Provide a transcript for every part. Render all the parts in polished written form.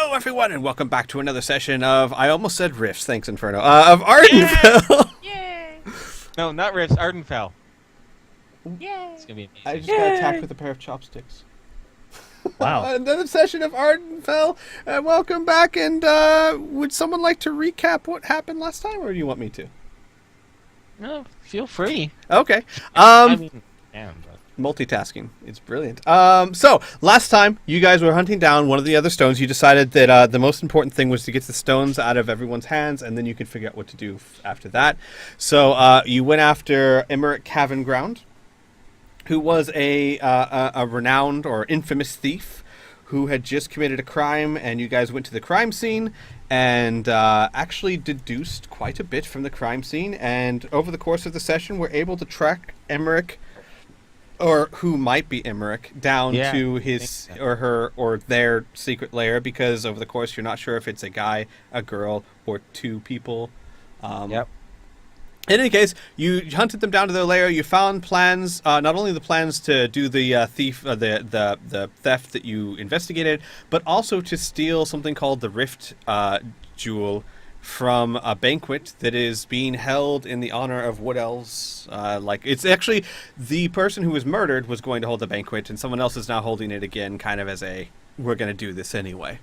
Hello, everyone, and welcome back to another session of, I almost said Rifts, thanks, Inferno, of Ardenfell. Yay! No, not Rifts, Ardenfell. Yay! It's gonna be amazing. I just got attacked with a pair of chopsticks. Wow. Another session of Ardenfell, and welcome back, and would someone like to recap what happened last time, or do you want me to? No, feel free. Okay. I mean, damn, but... Multitasking. It's brilliant. So, last time, you guys were hunting down one of the other stones. You decided that the most important thing was to get the stones out of everyone's hands, and then you could figure out what to do after that. So, you went after Emmerich Cavenground, who was a renowned or infamous thief who had just committed a crime, and you guys went to the crime scene and actually deduced quite a bit from the crime scene, and over the course of the session were able to track Emmerich, or who might be Emmerich, down to his or her or their secret lair, because over the course you're not sure if it's a guy, a girl, or two people. Yep. In any case, you hunted them down to their lair. You found plans, not only the plans to do the the theft that you investigated, but also to steal something called the Rift Jewel from a banquet that is being held in the honor of Wood Elves. It's actually the person who was murdered was going to hold the banquet, and someone else is now holding it again, kind of as a, we're going to do this anyway.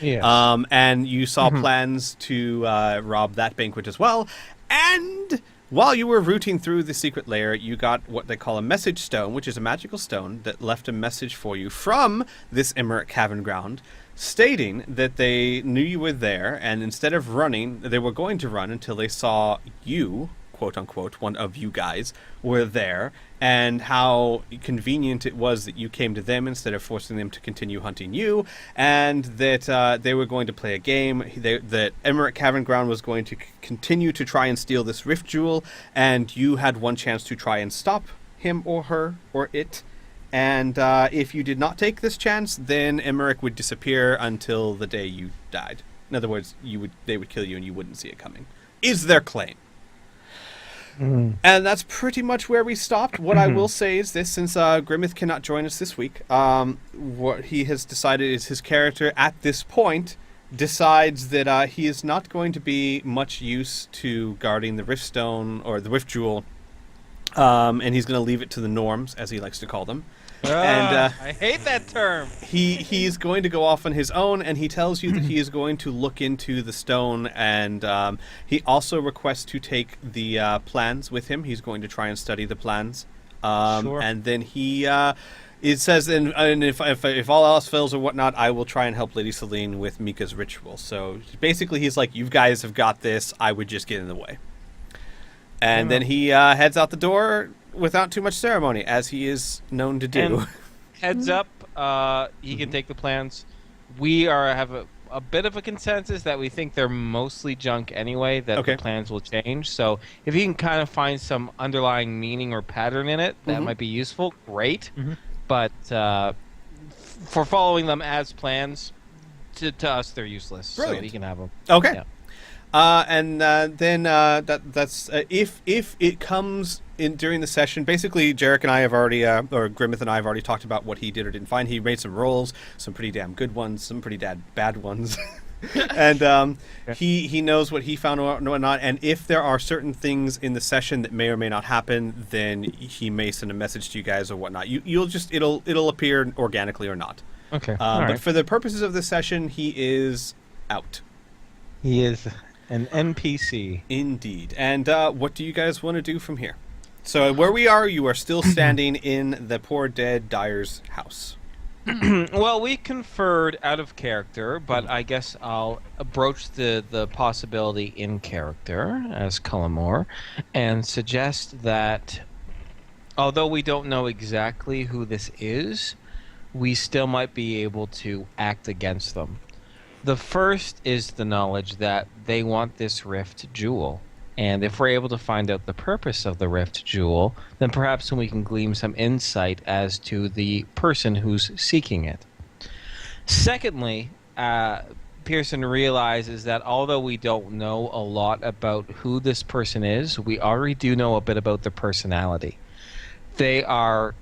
Yeah. And you saw plans to rob that banquet as well. And while you were rooting through the secret lair, you got what they call a message stone, which is a magical stone that left a message for you from this Emmerich Cavenground, stating that they knew you were there, and instead of running, they were going to run until they saw you, quote unquote, one of you guys, were there, and how convenient it was that you came to them instead of forcing them to continue hunting you, and that they were going to play a game, that Emmerich Cavenground was going to continue to try and steal this Rift Jewel, and you had one chance to try and stop him or her or it. And if you did not take this chance, then Emmerich would disappear until the day you died. In other words, they would kill you and you wouldn't see it coming. Is their claim. And that's pretty much where we stopped. What I will say is this, since Grimmouth cannot join us this week, what he has decided is his character at this point decides that he is not going to be much use to guarding the Rift Stone or the Rift Jewel, and he's going to leave it to the Norms, as he likes to call them. And I hate that term. He's going to go off on his own, and he tells you that he is going to look into the stone, and he also requests to take the plans with him. He's going to try and study the plans. Sure. And then it says, and if all else fails or whatnot, I will try and help Lady Seline with Mika's ritual. So basically he's like, you guys have got this, I would just get in the way. And then he heads out the door without too much ceremony, as he is known to do. And heads up, he can take the plans. We have a bit of a consensus that we think they're mostly junk anyway, that the plans will change. So if he can kind of find some underlying meaning or pattern in it, that might be useful, great. But for following them as plans, to us they're useless. Brilliant. So he can have them. Okay. Yeah. Then that's if it comes in during the session. Basically, Jarek and I have already, or Grimmouth and I have already talked about what he did or didn't find. He made some rolls, some pretty damn good ones, some pretty bad ones, and he knows what he found and whatnot. And if there are certain things in the session that may or may not happen, then he may send a message to you guys or whatnot. It'll appear organically or not. Okay. But for the purposes of this session, he is out. He is an NPC. Indeed. And what do you guys want to do from here? So where we are, you are still standing in the poor dead Dyer's house. Well, we conferred out of character, but I guess I'll broach the possibility in character as Cullimore and suggest that although we don't know exactly who this is, we still might be able to act against them. The first is the knowledge that they want this Rift Jewel. And if we're able to find out the purpose of the Rift Jewel, then perhaps we can glean some insight as to the person who's seeking it. Secondly, Pearson realizes that although we don't know a lot about who this person is, we already do know a bit about their personality. They are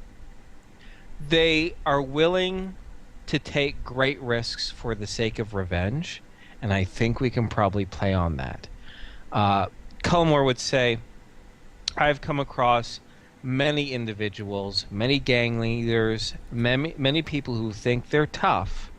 willing to take great risks for the sake of revenge, and I think we can probably play on that. Cullimore would say, I've come across many individuals, many gang leaders, many people who think they're tough,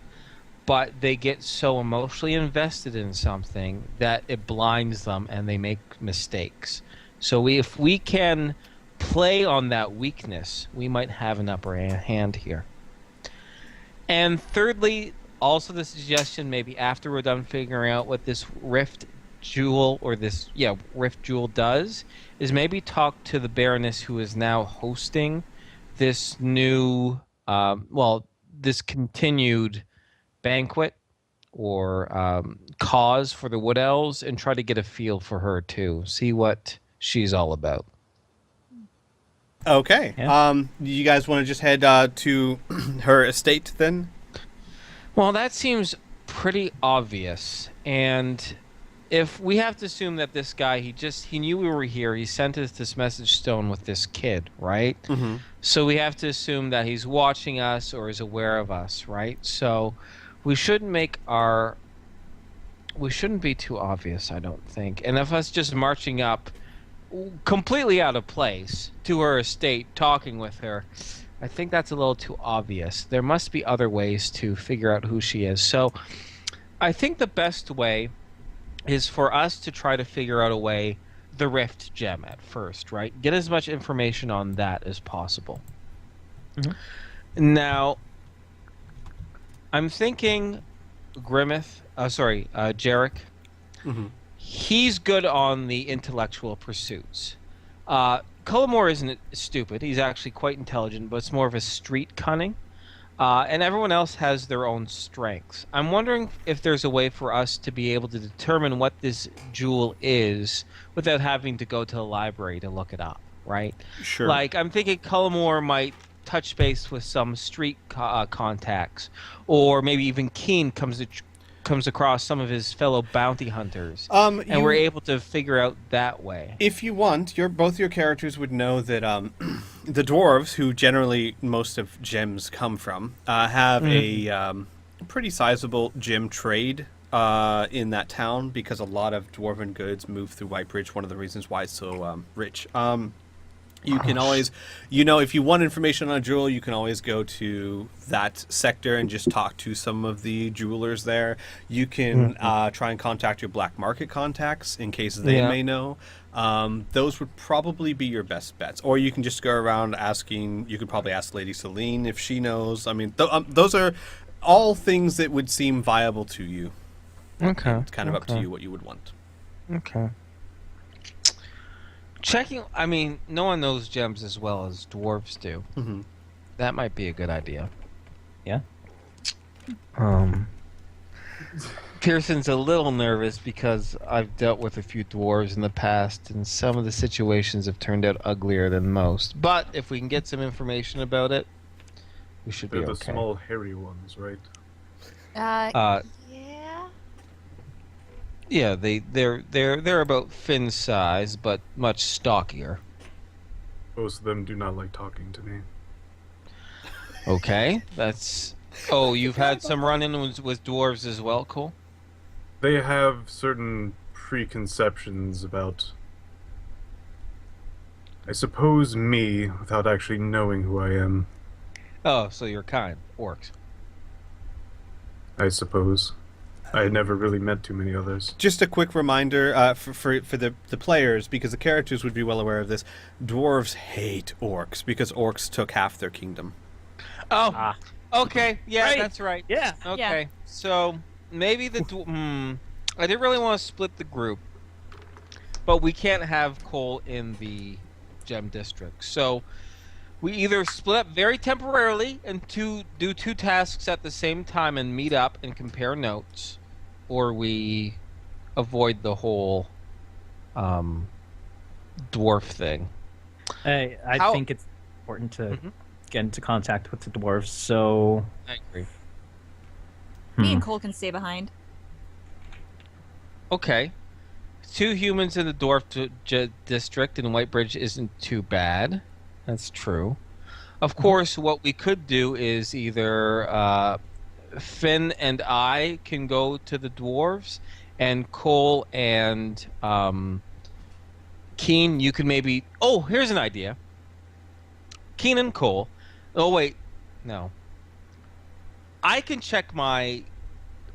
but they get so emotionally invested in something that it blinds them and they make mistakes. So if we can play on that weakness, we might have an upper hand here. And thirdly, also the suggestion, maybe after we're done figuring out what this rift jewel does, is maybe talk to the Baroness who is now hosting this new, this continued banquet or cause for the Wood Elves, and try to get a feel for her too. See what she's all about. Okay. Yeah. You guys want to just head to her estate then? Well, that seems pretty obvious. And if we have to assume that this guy, he knew we were here, he sent us this message stone with this kid, right? Mm-hmm. So we have to assume that he's watching us or is aware of us, right? So we shouldn't be too obvious, I don't think. And if us just marching up completely out of place to her estate, talking with her, I think that's a little too obvious. There must be other ways to figure out who she is. So I think the best way is for us to try to figure out a way, the Rift Gem at first, right? Get as much information on that as possible. Mm-hmm. Now, I'm thinking Grimmouth, Jarek. Mm-hmm. He's good on the intellectual pursuits. Cullimore isn't stupid. He's actually quite intelligent, but it's more of a street cunning. And everyone else has their own strengths. I'm wondering if there's a way for us to be able to determine what this jewel is without having to go to the library to look it up, right? Sure. Like, I'm thinking Cullimore might touch base with some street contacts, or maybe even Keen comes across some of his fellow bounty hunters, and we're able to figure out that way. If you want, both your characters would know that the dwarves, who generally most of gems come from, have a pretty sizable gem trade in that town, because a lot of dwarven goods move through Whitebridge. One of the reasons why it's so rich. You can always, if you want information on a jewel, you can always go to that sector and just talk to some of the jewelers there. You can try and contact your black market contacts in case they may know. Those would probably be your best bets. Or you can just go around asking. You could probably ask Lady Seline if she knows. I mean, those are all things that would seem viable to you. Okay. It's kind of up to you what you would want. Okay. No one knows gems as well as dwarves do. Mm-hmm. That might be a good idea. Yeah. Pearson's a little nervous because I've dealt with a few dwarves in the past, and some of the situations have turned out uglier than most. But if we can get some information about it, we should be okay. They're the small, hairy ones, right? Yeah. Yeah, they're about Finn's size, but much stockier. Most of them do not like talking to me. Okay, that's... Oh, you've had some run-ins with dwarves as well, Cole? They have certain preconceptions about, I suppose, me, without actually knowing who I am. Oh, so you're kind. Orcs. I suppose. I had never really met too many others. Just a quick reminder for the players, because the characters would be well aware of this. Dwarves hate orcs because orcs took half their kingdom. Oh, okay. Yeah, Right. that's right. Yeah. Okay, so maybe the... I didn't really want to split the group, but we can't have Cole in the Gem District. So we either split up very temporarily and do two tasks at the same time and meet up and compare notes, or we avoid the whole dwarf thing. I think it's important to get into contact with the dwarves, so... I agree. Me and Cole can stay behind. Okay. 2 humans in the dwarf district in Whitebridge isn't too bad. That's true. Of course, what we could do is either Finn and I can go to the dwarves, and Cole and Keen, you can maybe... Oh, here's an idea. Keen and Cole. Oh, wait. No. I can check my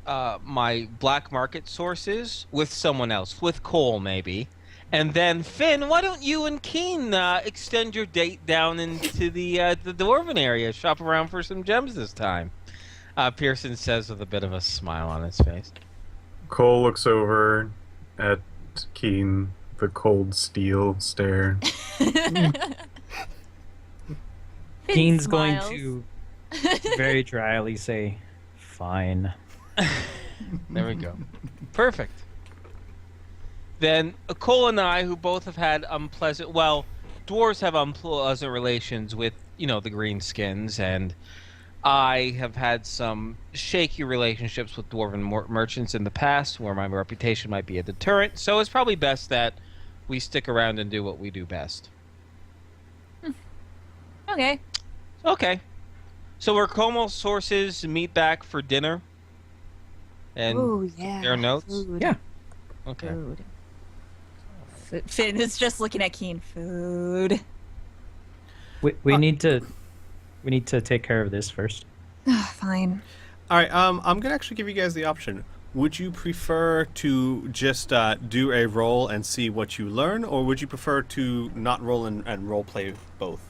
my black market sources with someone else, with Cole maybe. And then, Finn, why don't you and Keen extend your date down into the Dwarven area, shop around for some gems this time? Pearson says with a bit of a smile on his face. Cole looks over at Keen, the cold steel stare. Keen's going to very dryly say, "Fine." There we go. Perfect. Then Cole and I, who both have had unpleasant... Well, dwarves have unpleasant relations with, the greenskins, and I have had some shaky relationships with dwarven merchants in the past where my reputation might be a deterrent, so it's probably best that we stick around and do what we do best. Okay. Okay. So where Como sources meet back for dinner? And Ooh, yeah. their notes? Food. Yeah. Okay. Food. Finn is just looking at Keen. Food. We need to take care of this first. Fine. All right. I'm gonna actually give you guys the option. Would you prefer to just do a roll and see what you learn, or would you prefer to not roll and role play both?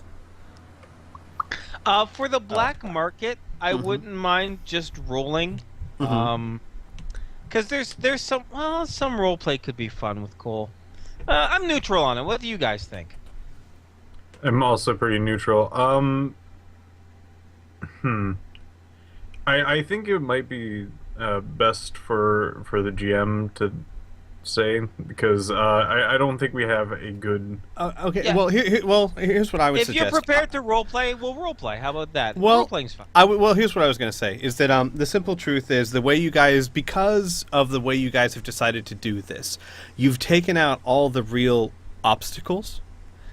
For the black market, I wouldn't mind just rolling. Because there's some role play could be fun with Cole. I'm neutral on it. What do you guys think? I'm also pretty neutral. I think it might be best for the GM to say, because I don't think we have a good... Okay, Yeah. well, here's what I would If suggest. you're prepared to role play, we'll role play. How about that? Well, Role playing's fun. well, here's what I was going to say, is that the simple truth is the way you guys, because of the way you guys have decided to do this, you've taken out all the real obstacles.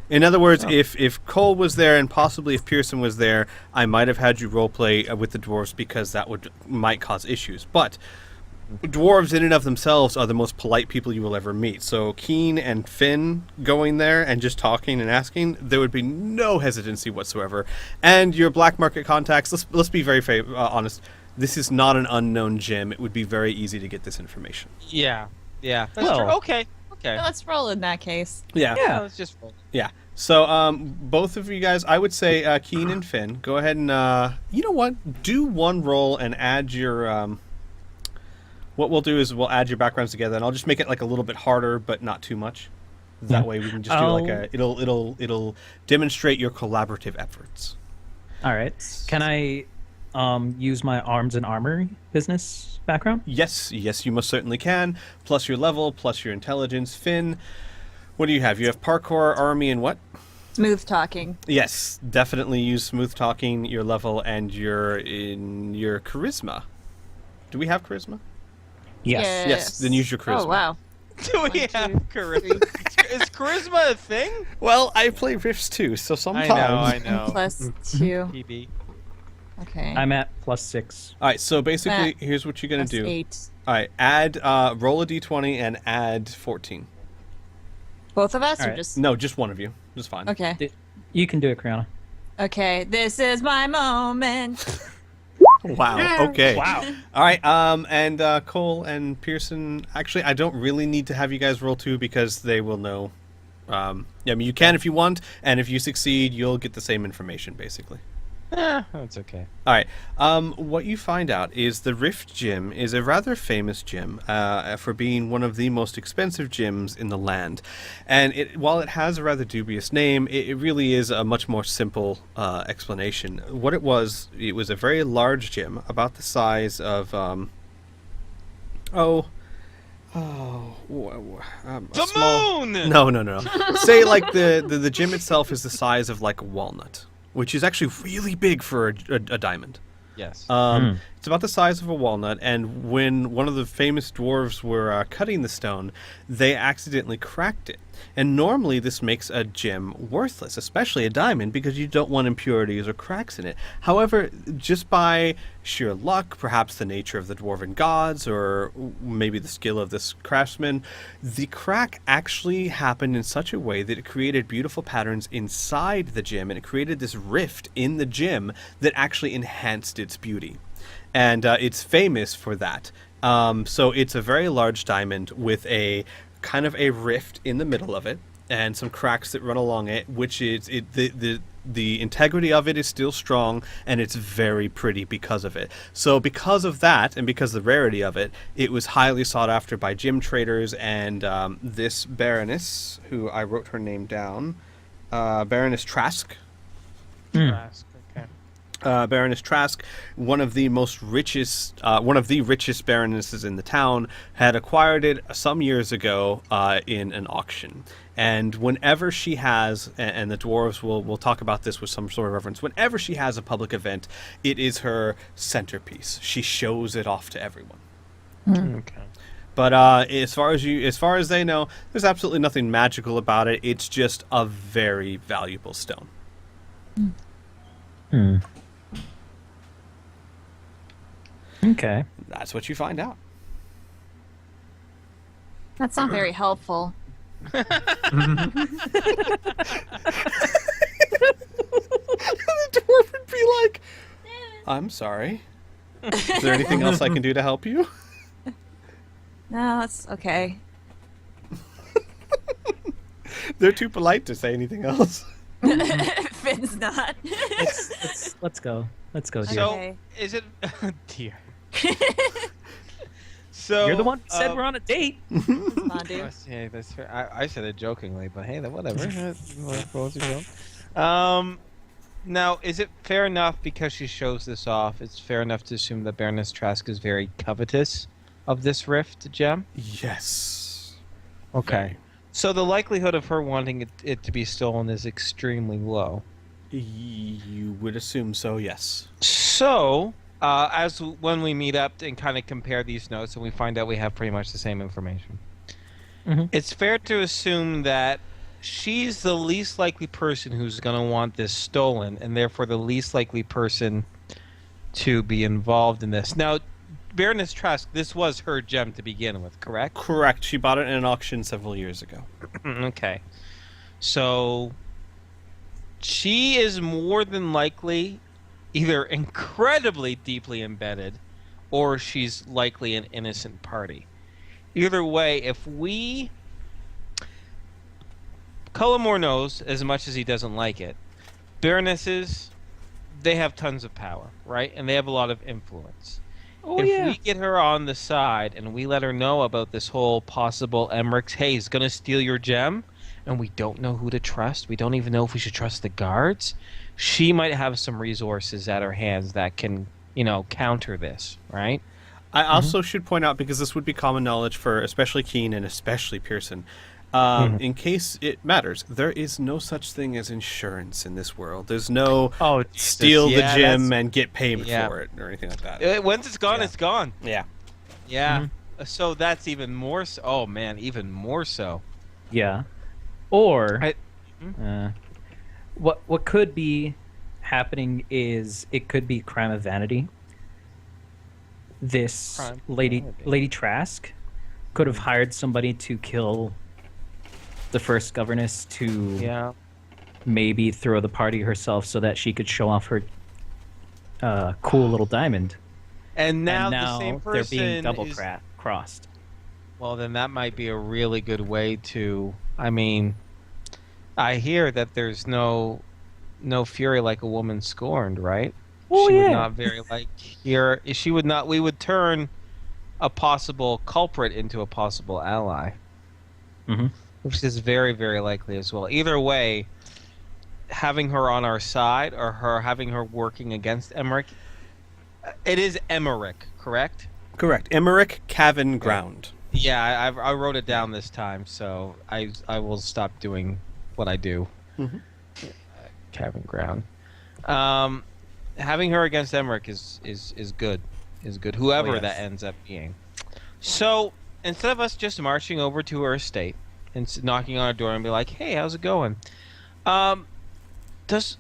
In other words, if Cole was there and possibly if Pearson was there, I might have had you roleplay with the dwarves because that might cause issues. But dwarves in and of themselves are the most polite people you will ever meet. So Keen and Finn going there and just talking and asking, there would be no hesitancy whatsoever. And your black market contacts, let's be very honest, this is not an unknown gem. It would be very easy to get this information. Yeah. That's Well- true. Okay. Let's roll in that case. Yeah. Let's just roll. Yeah. So, both of you guys, I would say Keen and Finn, go ahead and, you know what? Do one roll and add your, what we'll do is we'll add your backgrounds together, and I'll just make it like a little bit harder, but not too much. That way we can just do like it'll demonstrate your collaborative efforts. All right. Can I use my arms and armor business background? Yes, you most certainly can. Plus your level, plus your intelligence. Finn, what do you have? You have parkour, army, and what? Smooth talking. Yes, definitely use smooth talking, your level, and your charisma. Do we have charisma? Yes. Yes, then use your charisma. Oh, wow. Do we have charisma? Is charisma a thing? Well, I play Rifts too, so sometimes. I know. +2. PB. Okay. I'm at +6. All right, so basically, here's what you're gonna do. +8. All right, roll a d20 and add 14. Both of us, All or right. just... No, just one of you. Just fine. Okay. You can do it, Kriana. Okay, this is my moment. Wow. Okay. Wow. All right. And Cole and Pearson. Actually, I don't really need to have you guys roll too because they will know. I mean, you can if you want, and if you succeed, you'll get the same information basically. That's okay. All right. What you find out is the Rift Gym is a rather famous gym for being one of the most expensive gyms in the land. And while it has a rather dubious name, it really is a much more simple explanation. What it was a very large gym, about the size of The moon! No. Say like the gym itself is the size of like a walnut, which is actually really big for a diamond. Yes. It's about the size of a walnut, and when one of the famous dwarves were cutting the stone, they accidentally cracked it. And normally this makes a gem worthless, especially a diamond, because you don't want impurities or cracks in it. However, just by sheer luck, perhaps the nature of the dwarven gods, or maybe the skill of this craftsman, the crack actually happened in such a way that it created beautiful patterns inside the gem, and it created this rift in the gem that actually enhanced its beauty. And it's famous for that. So it's a very large diamond with a kind of a rift in the middle of it and some cracks that run along it, which is the integrity of it is still strong, and it's very pretty because of it. So because of that, and because of the rarity of it, it was highly sought after by gem traders, and this Baroness, who I wrote her name down, Baroness Trask. Trask, okay. Baroness Trask, one of the richest baronesses in the town, had acquired it some years ago in an auction. And whenever she has, and the dwarves will talk about this with some sort of reverence, whenever she has a public event, it is her centerpiece. She shows it off to everyone. Okay. But as far as they know, there's absolutely nothing magical about it. It's just a very valuable stone. Okay. That's what you find out. That's not very helpful. The dwarf would be like, I'm sorry. Is there anything else I can do to help you? No, it's okay. They're too polite to say anything else. Finn's not. Let's go. Let's go, dear. So, Okay. is it... dear. So You're the one who said we're on a date. Come on, dude. Yeah, that's fair. I said it jokingly, but hey, whatever. Now, is it fair enough, because she shows this off, it's fair enough to assume that Baroness Trask is very covetous of this rift gem? Yes. Okay. So the likelihood of her wanting it to be stolen is extremely low. You would assume so, yes. So, when we meet up and kind of compare these notes, and we find out we have pretty much the same information, it's fair to assume that she's the least likely person who's going to want this stolen, and therefore the least likely person to be involved in this. Now, Baroness Trask, this was her gem to begin with, correct? Correct. She bought it in an auction several years ago. Okay. So she is more than likely either incredibly deeply embedded, or she's likely an innocent party. Either way, if we... Cullimore knows, as much as he doesn't like it, Baronesses, they have tons of power, right? And they have a lot of influence. If we get her on the side and we let her know about this whole possible Emmerich's, hey, he's going to steal your gem, and we don't know who to trust, we don't even know if we should trust the guards, she might have some resources at her hands that can, counter this, right? I also should point out, because this would be common knowledge for especially Keen and especially Pearson, in case it matters, there is no such thing as insurance in this world. There's no steal the gem and get paid for it or anything like that. Once it's gone, it's gone. Yeah. Yeah. So that's even more so. Oh, man, even more so. Yeah. Or what could be happening is it could be crime of vanity. This Lady Trask could have hired somebody to kill the first governess to maybe throw the party herself so that she could show off her cool little diamond. And now the same person they're being double crossed. Well, then that might be a really good way to... I mean, I hear that there's no fury like a woman scorned, right? Oh, she yeah. would not very like here. She would not. We would turn a possible culprit into a possible ally, which is very, very likely as well. Either way, having her on our side or having her working against Emmerich. It is Emmerich, correct? Correct. Emmerich Cavan Ground. Yeah, I wrote it down this time, so I will stop doing what I do. Cavan Ground. Having her against Emmerich is good. is good. Whoever yes. that ends up being. So instead of us just marching over to her estate and knocking on her door and be like, "Hey, how's it going?" Does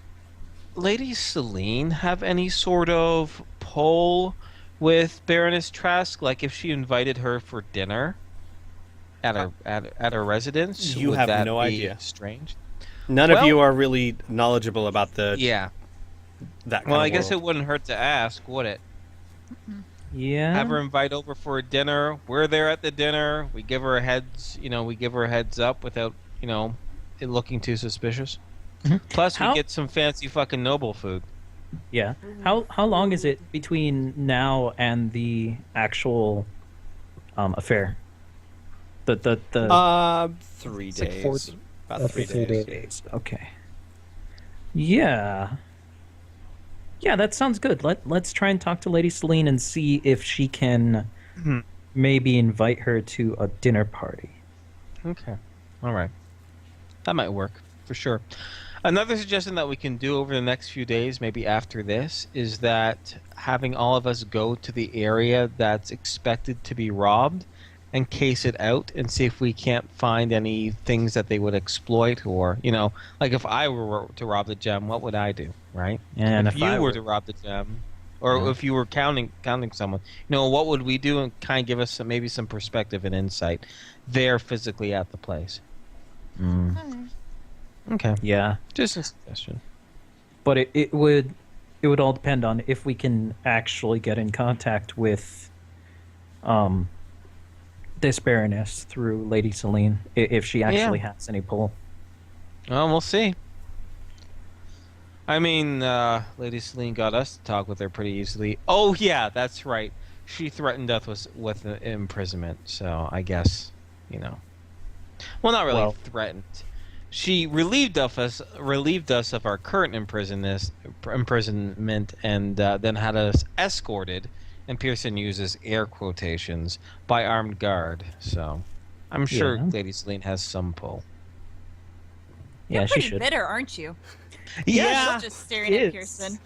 Lady Seline have any sort of pull with Baroness Trask? Like, if she invited her for dinner at her residence, You would have that no be idea. strange? None of Well- you are really knowledgeable about the Yeah. that kind Well, of I guess world. it wouldn't hurt to ask, would it? Yeah. Have her invite over for a dinner. We're there at the dinner. We give her a heads up without, it looking too suspicious. Plus, we How- get some fancy fucking noble food. Yeah. How long is it between now and the actual affair? The 3 It's like days. 40 About 3 days. days. Okay. Yeah. Yeah, that sounds good. Let's try and talk to Lady Seline and see if she can maybe invite her to a dinner party. Okay. All right. That might work, for sure. Another suggestion that we can do over the next few days, maybe after this, is that having all of us go to the area that's expected to be robbed and case it out and see if we can't find any things that they would exploit, or, like if I were to rob the gem, what would I do, right? And if if you I were were- to rob the gem, or if you were counting someone, what would we do, and kind of give us maybe some perspective and insight there physically at the place. Okay. Yeah. Just a suggestion. But it would all depend on if we can actually get in contact with this Baroness through Lady Seline, if she actually has any pull. Well, we'll see. I mean, Lady Seline got us to talk with her pretty easily. Oh, yeah, that's right. She threatened us with imprisonment, so I guess, Well, not really threatened. She relieved us of our current imprisonment, and then had us escorted, and Pearson uses air quotations, by armed guard. So, I'm sure Yeah. Lady Seline has some pull. Yeah, You're she pretty should. bitter, aren't you? Yeah, Just staring It at is. Pearson.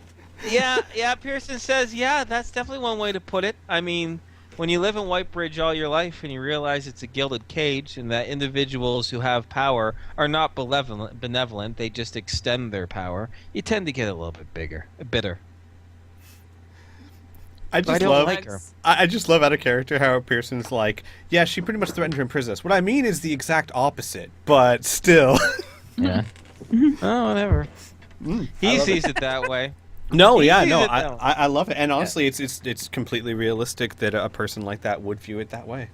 yeah. Pearson says, yeah, that's definitely one way to put it. I mean, when you live in Whitebridge all your life and you realize it's a gilded cage and that individuals who have power are not benevolent, they just extend their power, you tend to get a little bit bitter. I just don't love like her. I just love out of character how Pearson's like, yeah, she pretty much threatened to imprison us. What I mean is the exact opposite, but still. Yeah. Oh, whatever. I He love sees it that way. No, He yeah, sees no, it that way. I love it, and honestly, it's completely realistic that a person like that would view it that way.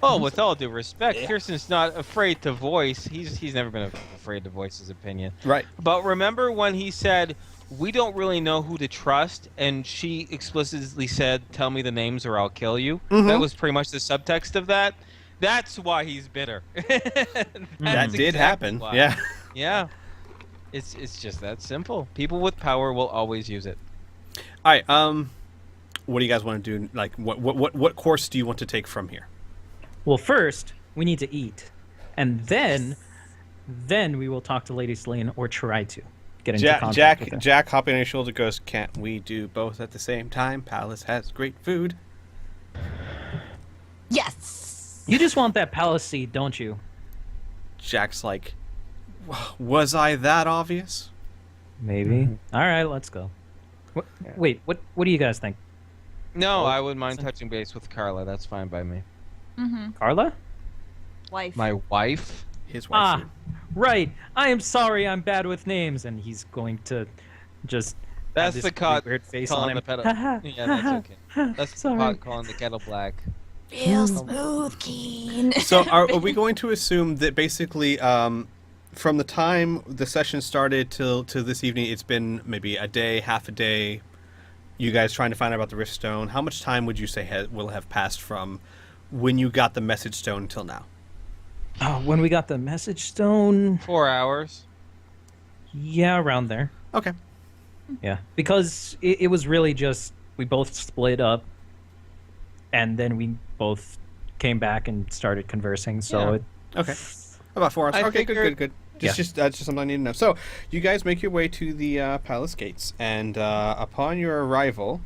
Oh, with all due respect, Pearson's not afraid to voice. He's never been afraid to voice his opinion. Right. But remember when he said, "We don't really know who to trust," and she explicitly said, "Tell me the names or I'll kill you." That was pretty much the subtext of that. That's why he's bitter. That did happen. why. Yeah. Yeah. It's just that simple. People with power will always use it. All right. What do you guys want to do? Like, what course do you want to take from here? Well, first we need to eat, and then we will talk to Lady Seline, or try to get into contact with her. Jack hopping on his shoulder goes, "Can't we do both at the same time? Palace has great food." Yes. You just want that palace seed, don't you? Jack's like, "Was I that obvious?" Maybe. All right, let's go. Wait, what do you guys think? No, I wouldn't mind touching base with Carla. That's fine by me. Carla? Wife. My wife? His wife. Right. I am sorry, I'm bad with names, and he's going to just That's have the this pot weird face calling on him. the pedal. Yeah, that's okay. That's the Sorry. pot calling the kettle black. Real smooth, Keen. So are we going to assume that basically from the time the session started till this evening, it's been maybe a day, half a day, you guys trying to find out about the Rift Stone? How much time would you say will have passed from when you got the message stone till now? When we got the message stone, 4 hours. yeah, around there. Okay. Yeah, because it was really just we both split up, and then we both came back and started conversing. So Yeah. Okay. About 4 hours. I Okay, figured- good. That's just something I need to know. So you guys make your way to the palace gates, and upon your arrival,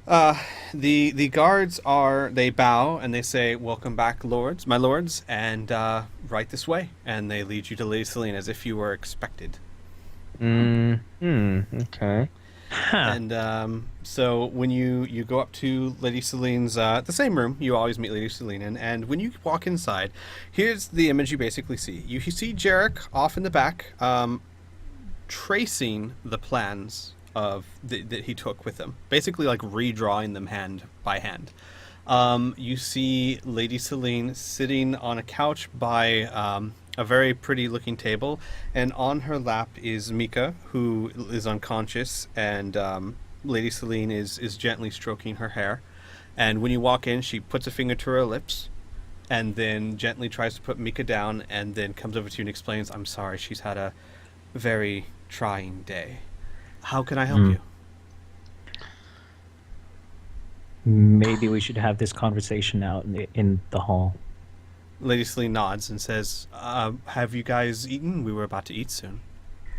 The guards they bow and they say, "Welcome back, lords, my lords, and right this way." And they lead you to Lady Seline as if you were expected. Okay. Huh. And so when you go up to Lady Seline's, the same room you always meet Lady Seline in, and when you walk inside, here's the image you basically see. You see Jarek off in the back, tracing the plans of that he took with him, basically like redrawing them hand by hand. You see Lady Seline sitting on a couch by a very pretty looking table, and on her lap is Mika, who is unconscious, and Lady Seline is gently stroking her hair. And when you walk in, she puts a finger to her lips and then gently tries to put Mika down, and then comes over to you and explains, "I'm sorry, she's had a very trying day. How can I help you?" Maybe we should have this conversation out in the hall. Lady Seline nods and says, "Have you guys eaten? We were about to eat soon."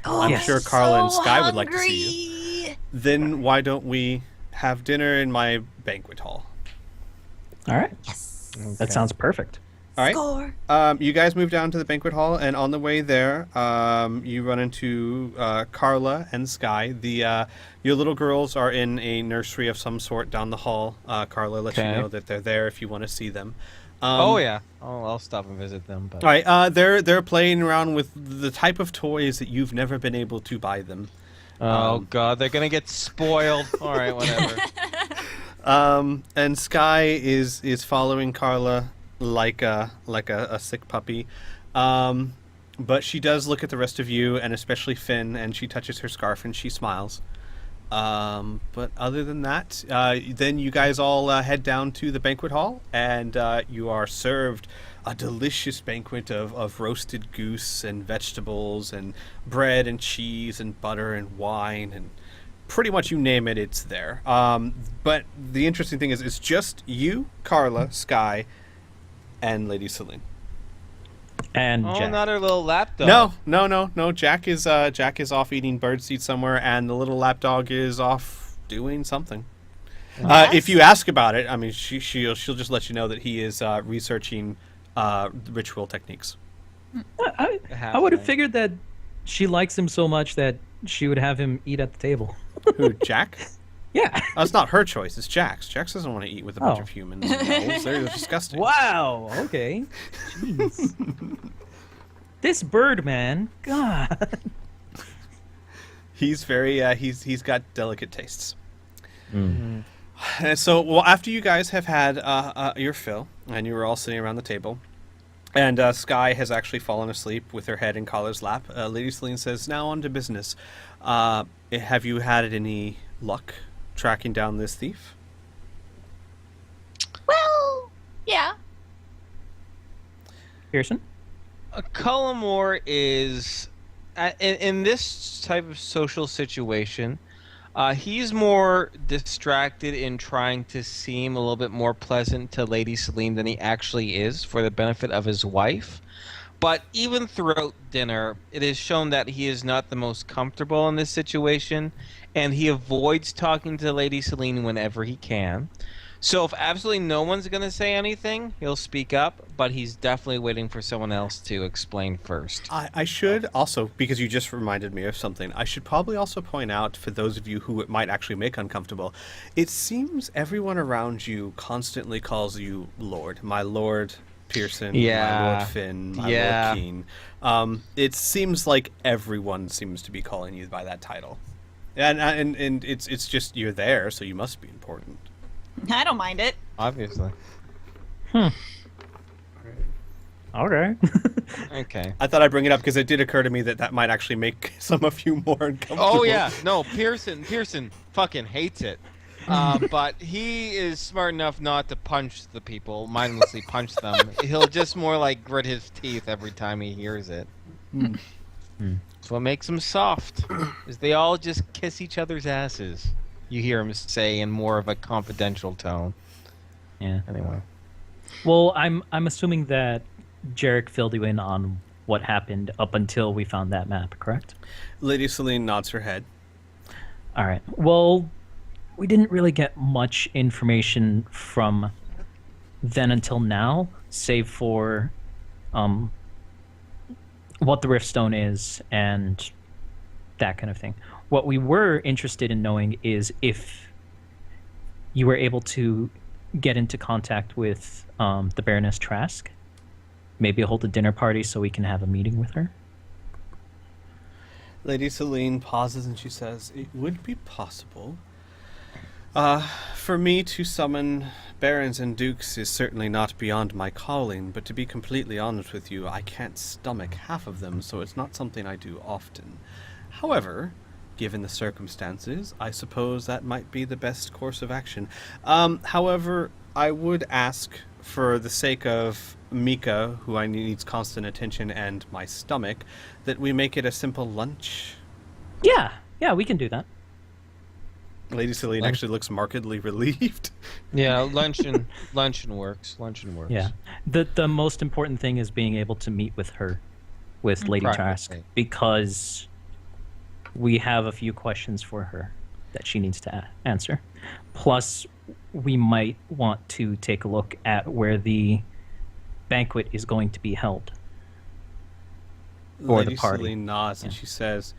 Oh, I'm Yes. sure Carla and so Sky would like to see hungry. Then why don't we have dinner in my banquet hall? All right. Yes. That sounds perfect. All right. Score. You guys move down to the banquet hall, and on the way there, you run into Carla and Sky. Your little girls are in a nursery of some sort down the hall. Carla lets you Okay. know that they're there if you want to see them. Oh yeah. I'll stop and visit them. But All right. They're playing around with the type of toys that you've never been able to buy them. oh god, they're gonna get spoiled. All right, whatever. And Sky is following Carla like a sick puppy. But she does look at the rest of you, and especially Finn, and she touches her scarf and she smiles. But other than that, then you guys all head down to the banquet hall, and you are served a delicious banquet of roasted goose and vegetables and bread and cheese and butter and wine and pretty much you name it, it's there. But the interesting thing is it's just you, Carla, Sky, and Lady Seline. And Oh, Jack. not her little lapdog. No. Jack is off eating birdseed somewhere, and the little lapdog is off doing something. If you ask about it, I mean, she'll just let you know that he is researching ritual techniques. I would have figured that she likes him so much that she would have him eat at the table. Who, Jack? Yeah. That's not her choice. It's Jack's. Jack doesn't want to eat with a bunch Oh. of humans. And gnolls. They're disgusting. Wow. Okay. Jeez. This bird, man. God. He's very he's got delicate tastes. And so, well, after you guys have had your fill, and you were all sitting around the table, and Sky has actually fallen asleep with her head in Carla's lap, Lady Seline says, "Now on to business. Have you had any luck tracking down this thief?" Well, yeah. Pearson? Cullimore is, in this type of social situation, he's more distracted in trying to seem a little bit more pleasant to Lady Seline than he actually is for the benefit of his wife. But even throughout dinner, it is shown that he is not the most comfortable in this situation, and he avoids talking to Lady Seline whenever he can. So if absolutely no one's going to say anything, he'll speak up, but he's definitely waiting for someone else to explain first. I should also, because you just reminded me of something, I should probably also point out, for those of you who it might actually make uncomfortable, it seems everyone around you constantly calls you Lord. My Lord Pearson, my Yeah. Lord Finn, my Yeah. Lord Keen. It seems like everyone seems to be calling you by that title. And it's just, you're there, so you must be important. I don't mind it. Obviously. Okay. Okay. I thought I'd bring it up because it did occur to me that might actually make some of you more uncomfortable. Oh yeah, no, Pearson fucking hates it. But he is smart enough not to punch the people, mindlessly punch them. He'll just more like grit his teeth every time he hears it. That's what makes him soft, is they all just kiss each other's asses. You hear him say in more of a confidential tone. Yeah. Anyway. Well, I'm assuming that Jarek filled you in on what happened up until we found that map, correct? Lady Seline nods her head. All right. Well, we didn't really get much information from then until now, save for what the Riftstone is and that kind of thing. What we were interested in knowing is if you were able to get into contact with the Baroness Trask, maybe hold a dinner party so we can have a meeting with her. Lady Seline pauses and she says, "It would be possible. For me to summon barons and dukes is certainly not beyond my calling, but to be completely honest with you, I can't stomach half of them, so it's not something I do often. However, given the circumstances, I suppose that might be the best course of action. However, I would ask, for the sake of Mika, who I needs constant attention, and my stomach, that we make it a simple lunch." Yeah, we can do that. Lady Seline actually looks markedly relieved. Yeah, luncheon works. Luncheon works. Yeah. The most important thing is being able to meet with her, with Lady Trask, because we have a few questions for her that she needs to answer. Plus, we might want to take a look at where the banquet is going to be held. Or Lady the party. Seline nods and she says,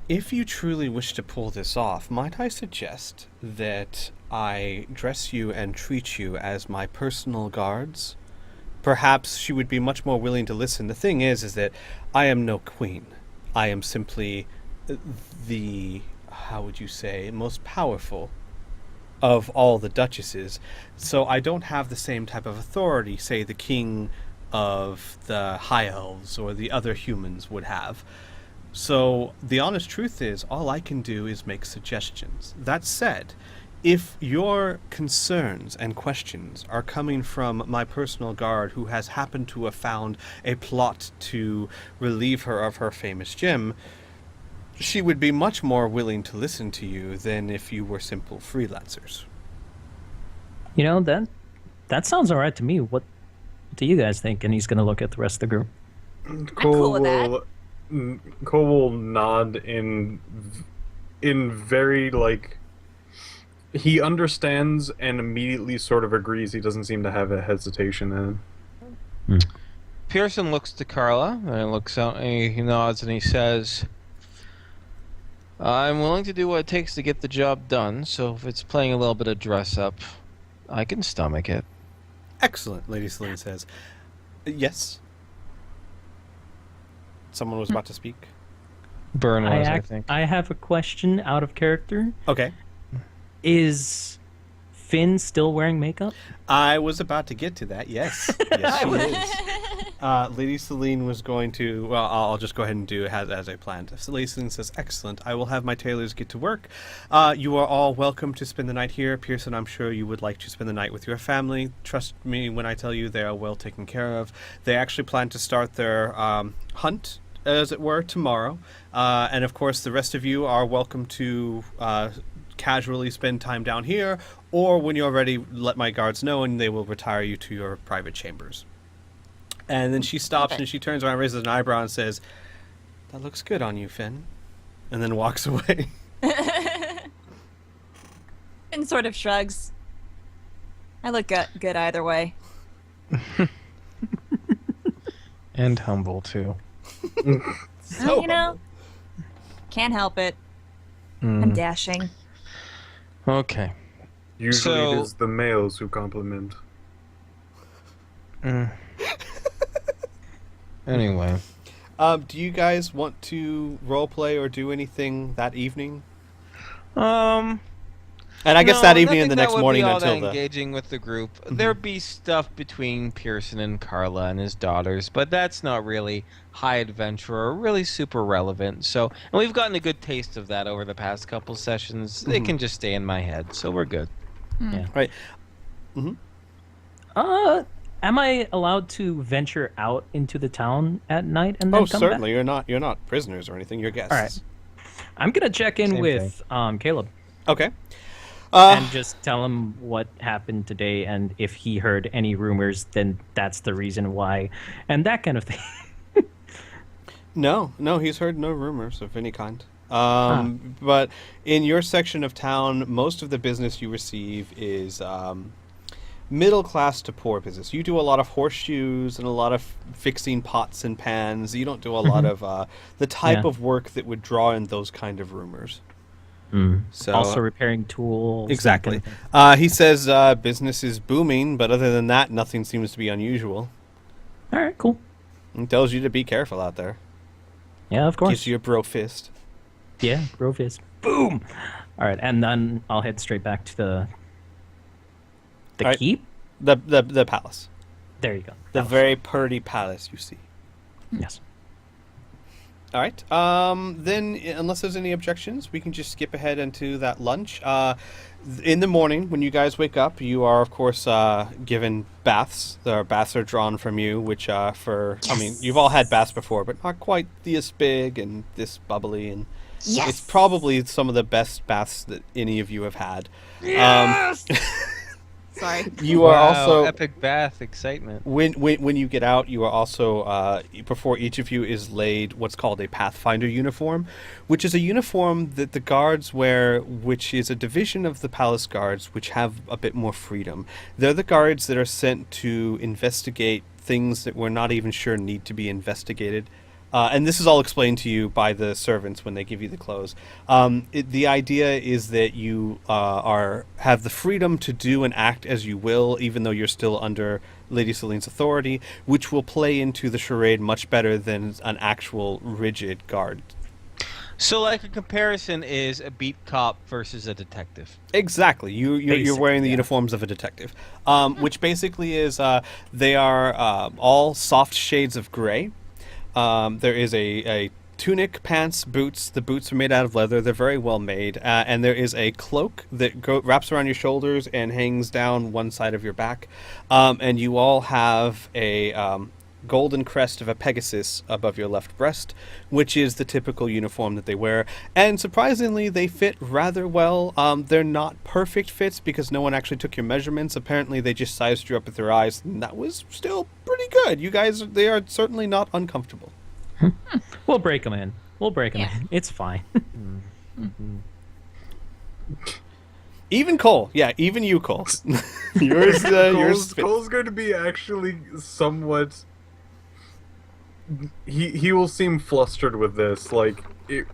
"If you truly wish to pull this off, might I suggest that I dress you and treat you as my personal guards? Perhaps she would be much more willing to listen. The thing is that I am no queen. I am simply the, how would you say, most powerful of all the duchesses. So I don't have the same type of authority, say, the king of the High Elves or the other humans would have. So the honest truth is, all I can do is make suggestions. That said, if your concerns and questions are coming from my personal guard who has happened to have found a plot to relieve her of her famous gem, she would be much more willing to listen to you than if you were simple freelancers." You know, that sounds all right to me. What do you guys think? And he's going to look at the rest of the group. cool with that. Cole will nod in very, like, he understands and immediately sort of agrees. He doesn't seem to have a hesitation in it. Pearson looks to Carla and looks out. And he nods and he says, "I'm willing to do what it takes to get the job done. So if it's playing a little bit of dress up, I can stomach it." "Excellent," Lady Seline says. "Yes?" Someone was about to speak. Burn was, I think. I have a question out of character. Okay. Is Finn still wearing makeup? I was about to get to that, yes. Yes, she is. Lady Seline was going to... Well, I'll just go ahead and do it as I planned. So Lady Seline says, "Excellent. I will have my tailors get to work. You are all welcome to spend the night here. Pearson, I'm sure you would like to spend the night with your family. Trust me when I tell you they are well taken care of. They actually plan to start their hunt, as it were, tomorrow. And of course, the rest of you are welcome to... casually spend time down here, or when you're ready, let my guards know and they will retire you to your private chambers." And then she stops and she turns around, raises an eyebrow and says, "That looks good on you, Finn," and then walks away. And sort of shrugs. I look good either way. And humble, too. So, you know, can't help it. I'm dashing. Okay. Usually it is the males who compliment. Anyway. Do you guys want to roleplay or do anything that evening? And I guess that evening and the next morning until engaging with the group. There'd be stuff between Pearson and Carla and his daughters, but that's not really high adventure or really super relevant. So, and we've gotten a good taste of that over the past couple sessions. It can just stay in my head, so we're good. Yeah. Right. Am I allowed to venture out into the town at night and then come certainly. back? You're not prisoners or anything. You're guests. All right. I'm gonna check in with Caleb. Okay. And just tell him what happened today, and if he heard any rumors, then that's the reason why, and that kind of thing. No, he's heard no rumors of any kind. But in your section of town, most of the business you receive is middle class to poor business. You do a lot of horseshoes and a lot of fixing pots and pans. You don't do a lot of the type of work that would draw in those kind of rumors. So, also repairing tools. Exactly. He says business is booming, but other than that, nothing seems to be unusual. All right, cool. He tells you to be careful out there. Yeah, of course. Gives you a bro fist. Yeah, bro fist. Boom. All right, and then I'll head straight back to the Right. keep. The palace. There you go. The very pretty palace you see. Yes. All right. Then, unless there's any objections, we can just skip ahead into that lunch. In the morning, when you guys wake up, you are, of course, given baths. The baths are drawn from you, which, I mean, you've all had baths before, but not quite this big and this bubbly. And it's probably some of the best baths that any of you have had. Yes! Sorry. You are also epic bath excitement. When you get out, you are also before each of you is laid what's called a Pathfinder uniform, which is a uniform that the guards wear, which is a division of the palace guards, which have a bit more freedom. They're the guards that are sent to investigate things that we're not even sure need to be investigated. And this is all explained to you by the servants when they give you the clothes. The idea is that you have the freedom to do and act as you will, even though you're still under Lady Seline's authority, which will play into the charade much better than an actual rigid guard. So, like, a comparison is a beat cop versus a detective. Exactly. You're wearing the uniforms of a detective, which basically is they are all soft shades of gray. There is a tunic, pants, boots. The boots are made out of leather. They're very well made. And there is a cloak that wraps around your shoulders and hangs down one side of your back. And you all have a golden crest of a Pegasus above your left breast, which is the typical uniform that they wear. And surprisingly, they fit rather well. They're not perfect fits because no one actually took your measurements. Apparently, they just sized you up with their eyes, and that was still pretty good. You guys, they are certainly not uncomfortable. We'll break them in. In. It's fine. Even Cole. Yeah, even you, Cole. yours fits. Cole's going to be actually somewhat... He will seem flustered with this. Like,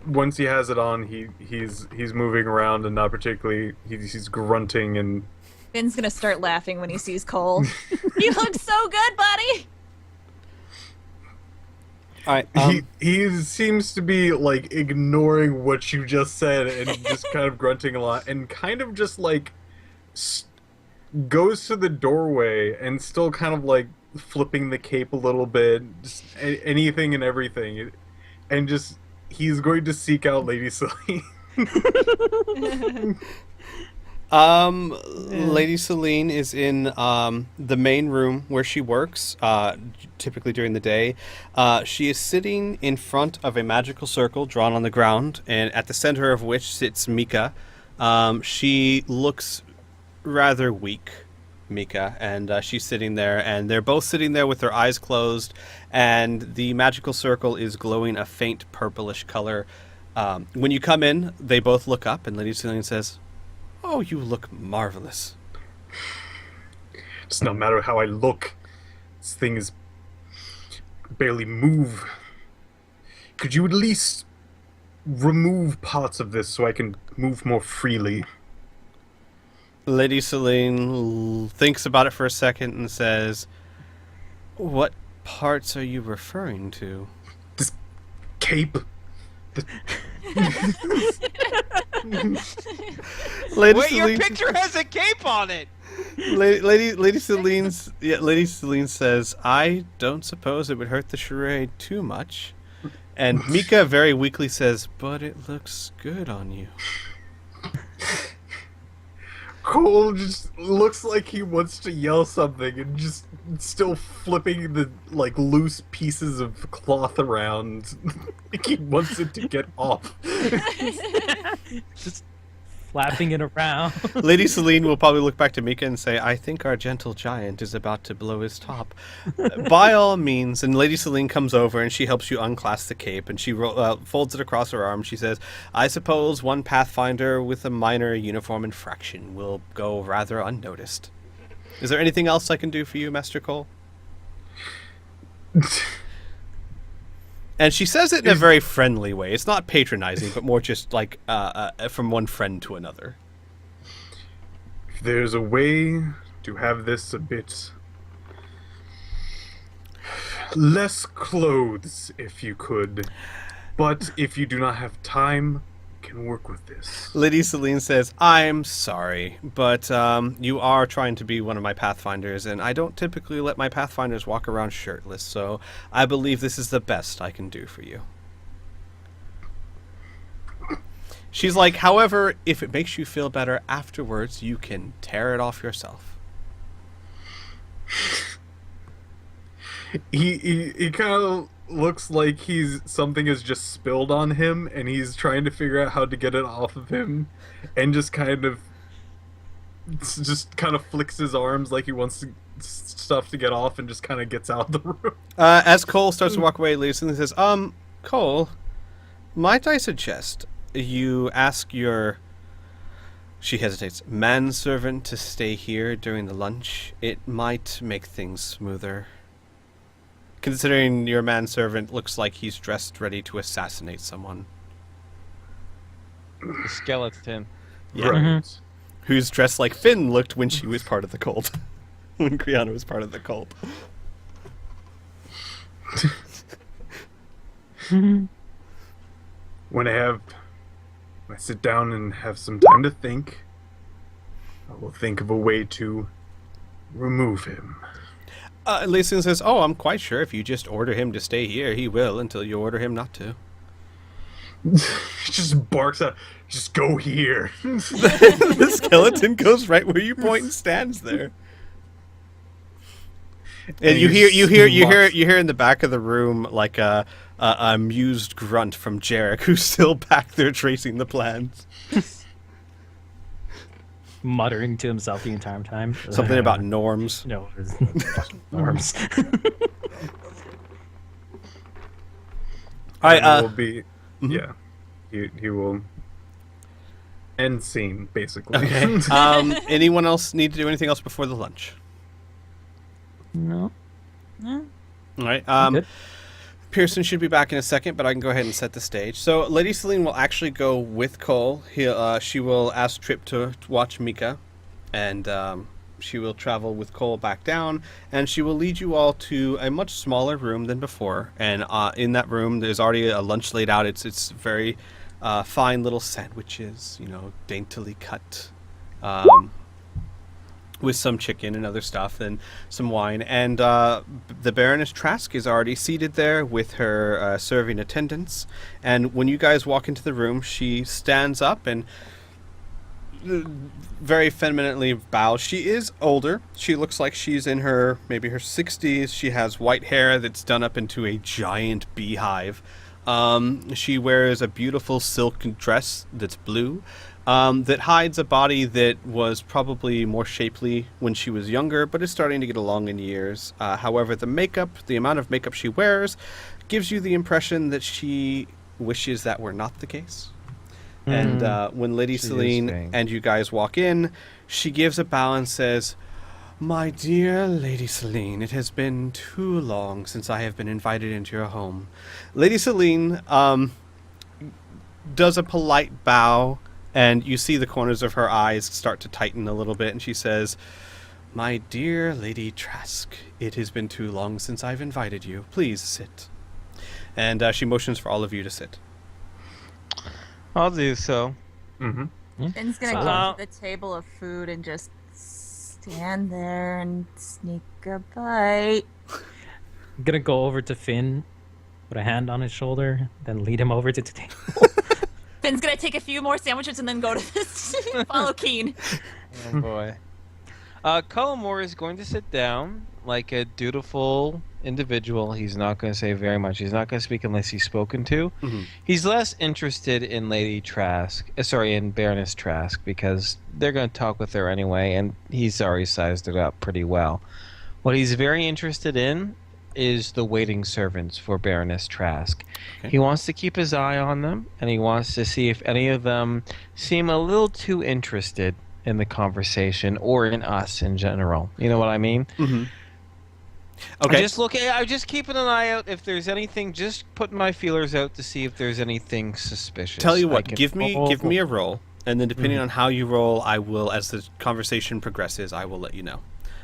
once he has it on, he's moving around and not particularly... He's grunting and... Finn's gonna start laughing when he sees Cole. You look so good, buddy! All right, he seems to be, like, ignoring what you just said and just kind of grunting a lot and kind of just, like, goes to the doorway and still kind of, like, flipping the cape a little bit, just anything and everything. And just, he's going to seek out Lady Seline. Lady Seline is in the main room where she works, typically during the day. She is sitting in front of a magical circle drawn on the ground, and at the center of which sits Mika. She looks rather weak, Mika, and she's sitting there, and they're both sitting there with their eyes closed, and the magical circle is glowing a faint purplish color. When you come in, they both look up, and Lady Seline says, "Oh, you look marvelous." It's no matter how I look. This thing is barely move. Could you at least remove parts of this so I can move more freely? Lady Seline thinks about it for a second and says, "What parts are you referring to?" This cape. Wait, your picture has a cape on it! Lady Seline says, "I don't suppose it would hurt the charade too much." And Mika very weakly says, "But it looks good on you." Cole just looks like he wants to yell something and just still flipping the, like, loose pieces of cloth around. Like he wants it to get off. Just flapping it around. Lady Seline will probably look back to Mika and say, I think our gentle giant is about to blow his top. By all means, and Lady Seline comes over and she helps you unclasp the cape and she folds it across her arm. She says, I suppose one Pathfinder with a minor uniform infraction will go rather unnoticed. Is there anything else I can do for you, Master Cole? And she says it in a very friendly way. It's not patronizing, but more just like from one friend to another. If there's a way to have this a bit less clothes, if you could, but if you do not have time, can work with this. Lady Seline says, I'm sorry, but you are trying to be one of my Pathfinders, and I don't typically let my Pathfinders walk around shirtless, so I believe this is the best I can do for you. She's like, however, if it makes you feel better afterwards, you can tear it off yourself. He kind of looks like something has just spilled on him and he's trying to figure out how to get it off of him, and just kind of flicks his arms like he wants stuff to get off, and just kind of gets out of the room. As Cole starts to walk away, Lady Seline says, Cole, might I suggest you ask your, she hesitates, manservant to stay here during the lunch? It might make things smoother. Considering your manservant looks like he's dressed ready to assassinate someone. The skeleton. Yeah. Right. Who's dressed like Finn looked when she was part of the cult. When Kriana was part of the cult. When I sit down and have some time to think, I will think of a way to remove him. Lady Seline says, I'm quite sure if you just order him to stay here, he will, until you order him not to. He just barks out, just go here. The skeleton goes right where you point and stands there. And you hear in the back of the room like a amused grunt from Jarek, who's still back there tracing the plans. Muttering to himself the entire time. Something about norms. No, fucking norms. All right. Will be, yeah. He will end scene basically. Okay. Anyone else need to do anything else before the lunch? No. No. All right. Good. Pearson should be back in a second, but I can go ahead and set the stage. So Lady Seline will actually go with Cole. She will ask Trip to watch Mika, and she will travel with Cole back down, and she will lead you all to a much smaller room than before. And in that room, there's already a lunch laid out. It's very fine little sandwiches, daintily cut. With some chicken and other stuff and some wine. And the Baroness Trask is already seated there with her serving attendants. And when you guys walk into the room, she stands up and very femininely bows. She is older. She looks like she's in maybe her 60s. She has white hair that's done up into a giant beehive. She wears a beautiful silk dress that's blue. That hides a body that was probably more shapely when she was younger, but is starting to get along in years. However, the amount of makeup she wears, gives you the impression that she wishes that were not the case. And when Lady Seline and you guys walk in, she gives a bow and says, My dear Lady Seline, it has been too long since I have been invited into your home. Lady Seline does a polite bow, and you see the corners of her eyes start to tighten a little bit, and she says, My dear Lady Trask, it has been too long since I've invited you. Please sit. And she motions for all of you to sit. I'll do so. Mm-hmm. Finn's gonna go to the table of food and just stand there and sneak a bite. I'm gonna go over to Finn, put a hand on his shoulder, then lead him over to the table. Finn's gonna take a few more sandwiches and then go to this follow Keen. Oh boy. Cullimore is going to sit down like a dutiful individual. He's not going to say very much. He's not going to speak unless he's spoken to. Mm-hmm. He's less interested in in Baroness Trask, because they're going to talk with her anyway, and he's already sized it up pretty well. What he's very interested in is the waiting servants for Baroness Trask. Okay. He wants to keep his eye on them, and he wants to see if any of them seem a little too interested in the conversation or in us in general. You know what I mean? Mm-hmm. Okay. I'm just keeping an eye out if there's anything. Just putting my feelers out to see if there's anything suspicious. Tell you what, give me a roll, and then depending on how you roll, I will, as the conversation progresses, I will let you know.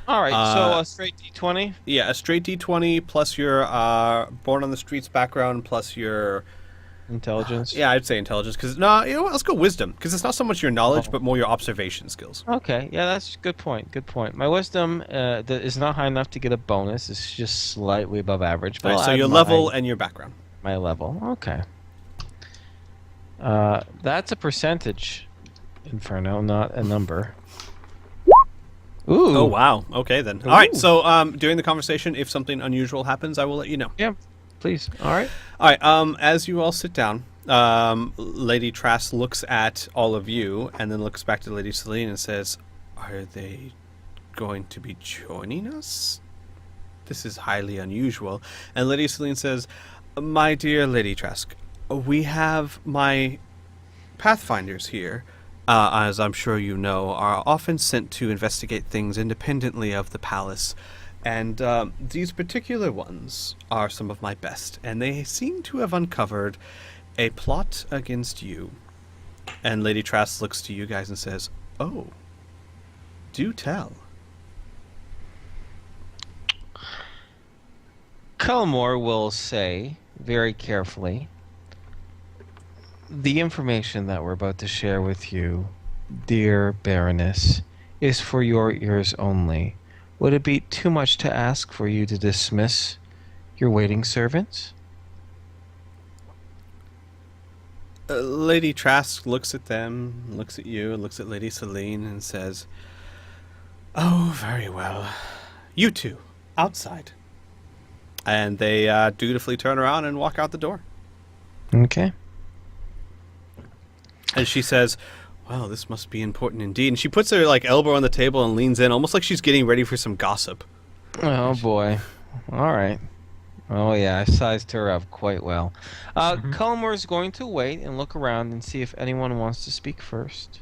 All right, so a straight D20? Yeah, a straight D20 plus your Born on the Streets background plus your... Intelligence? Yeah, I'd say intelligence, because, no, you know what, let's go wisdom, because it's not so much your knowledge, but more your observation skills. Okay, yeah, that's a good point, My wisdom is not high enough to get a bonus. It's just slightly above average. But Right, so your level and your background. My level, okay. That's a percentage, Inferno, not a number. Ooh. Oh, wow. Okay, then. All right, so during the conversation, if something unusual happens, I will let you know. Yeah, please. All right. All right, as you all sit down, Lady Trask looks at all of you and then looks back to Lady Seline and says, "Are they going to be joining us? This is highly unusual." And Lady Seline says, "My dear Lady Trask, we have my Pathfinders here, as I'm sure you know, are often sent to investigate things independently of the palace. And these particular ones are some of my best, and they seem to have uncovered a plot against you." And Lady Trask looks to you guys and says, "Oh, do tell." Cullimore will say, very carefully, "The information that we're about to share with you, dear Baroness, is for your ears only. Would it be too much to ask for you to dismiss your waiting servants?" Lady Trask looks at them, looks at you, and looks at Lady Seline and says, "Oh, very well. You two, outside." And they dutifully turn around and walk out the door. Okay. And she says, "Well, this must be important indeed." And she puts her elbow on the table and leans in, almost like she's getting ready for some gossip. Oh boy. All right. Oh yeah, I sized her up quite well. Cullimore is going to wait and look around and see if anyone wants to speak first.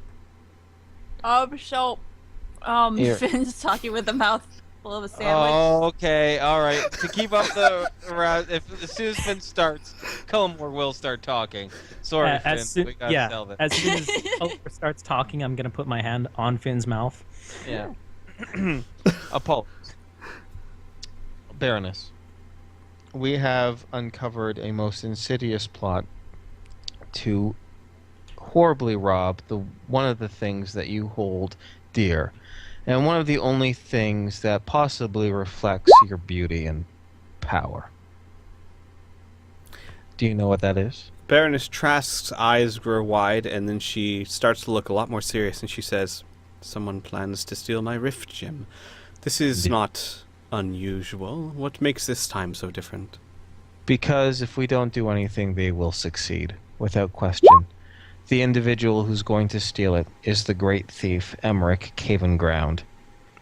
Here. Finn's talking with a mouth full of a sandwich. Oh, okay, all right. To keep up the route, as soon as Finn starts, Cullimore will start talking. Sorry, Finn. We gotta sell this. As soon as Cullimore starts talking, I'm gonna put my hand on Finn's mouth. Yeah. Apologies. Baroness, we have uncovered a most insidious plot to horribly rob one of the things that you hold dear, and one of the only things that possibly reflects your beauty and power. Do you know what that is? Baroness Trask's eyes grow wide, and then she starts to look a lot more serious, and she says, "Someone plans to steal my rift gem. This is not unusual. What makes this time so different?" Because if we don't do anything, they will succeed, without question. The individual who's going to steal it is the great thief, Emmerich Cavenground,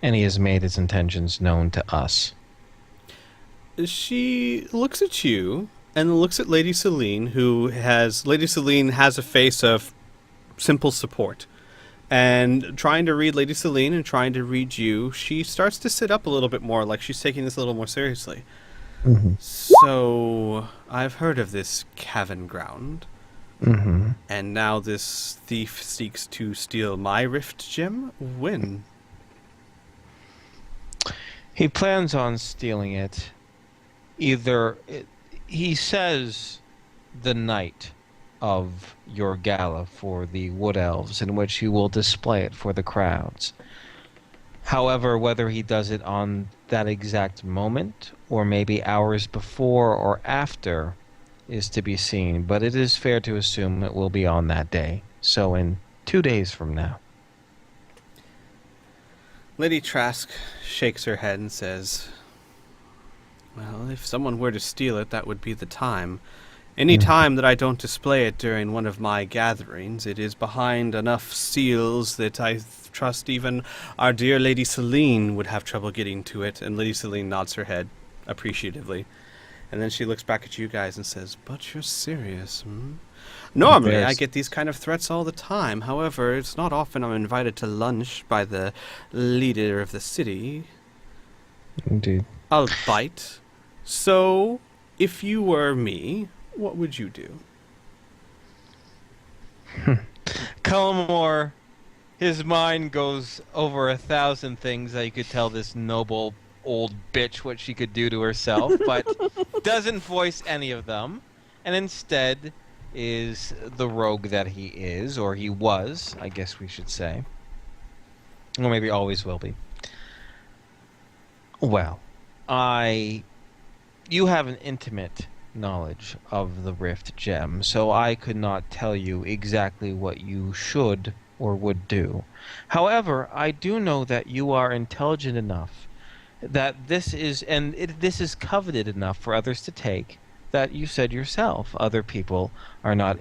and he has made his intentions known to us. She looks at you, and looks at Lady Seline, Lady Seline has a face of simple support. And trying to read Lady Seline and trying to read you, she starts to sit up a little bit more, like she's taking this a little more seriously. Mm-hmm. "So, I've heard of this Cavenground. Mm-hmm. And now this thief seeks to steal my rift gem? When?" He plans on stealing it. He says the night of your gala for the Wood Elves, in which he will display it for the crowds. However, whether he does it on that exact moment, or maybe hours before or after, is to be seen, but it is fair to assume it will be on that day, so in 2 days from now. Lady Trask shakes her head and says, Well, if someone were to steal it, that would be the time. Any time that I don't display it during one of my gatherings, it is behind enough seals that I trust even our dear Lady Seline would have trouble getting to it. And Lady Seline nods her head appreciatively. And then she looks back at you guys and says, "But you're serious, hmm?" Normally, I get these kind of threats all the time. However, it's not often I'm invited to lunch by the leader of the city. Indeed. I'll bite. So, if you were me, what would you do? Cullimore, his mind goes over 1,000 things that you could tell this noble old bitch what she could do to herself, but doesn't voice any of them, and instead is the rogue that he is, or he was, I guess we should say. Or maybe always will be. Well, you have an intimate knowledge of the Rift Gem, so I could not tell you exactly what you should or would do. However, I do know that you are intelligent enough that this is, this is coveted enough for others to take, that you said yourself other people are not,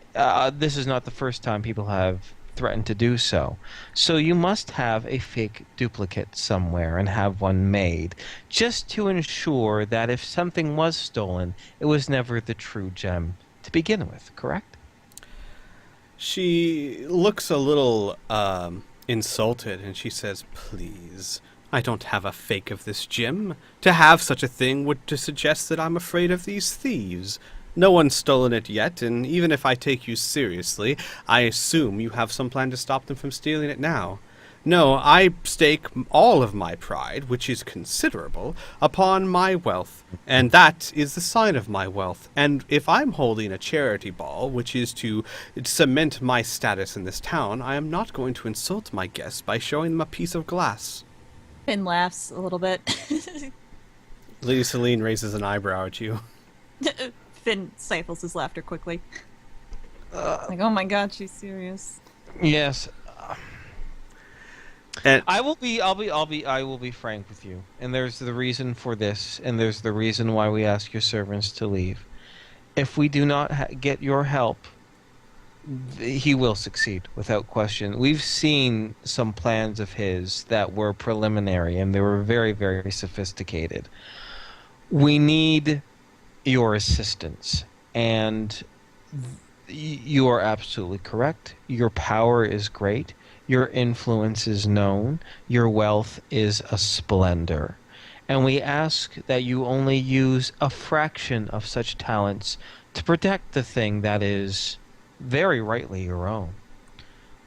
this is not the first time people have threatened to do so. So you must have a fake duplicate somewhere and have one made, just to ensure that if something was stolen, it was never the true gem to begin with, correct? She looks a little insulted, and she says, "Please, I don't have a fake of this gem. To have such a thing would to suggest that I'm afraid of these thieves. No one's stolen it yet, and even if I take you seriously, I assume you have some plan to stop them from stealing it now. No, I stake all of my pride, which is considerable, upon my wealth, and that is the sign of my wealth. And if I'm holding a charity ball, which is to cement my status in this town, I am not going to insult my guests by showing them a piece of glass." Finn laughs a little bit. Lady Seline raises an eyebrow at you. Finn stifles his laughter quickly. Like, oh my god, she's serious. Yes. And I will be frank with you. And there's the reason for this, and there's the reason why we ask your servants to leave. If we do not get your help, he will succeed without question. We've seen some plans of his that were preliminary, and they were very, very sophisticated. We need your assistance, and you are absolutely correct. Your power is great. Your influence is known. Your wealth is a splendor. And we ask that you only use a fraction of such talents to protect the thing that is very rightly your own.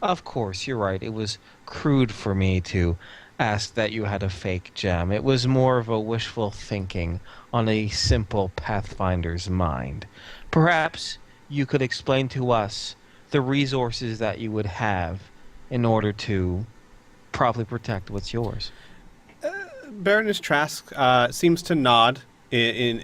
Of course, you're right. It was crude for me to ask that you had a fake gem. It was more of a wishful thinking on a simple Pathfinder's mind. Perhaps you could explain to us the resources that you would have in order to properly protect what's yours. Baroness Trask seems to nod in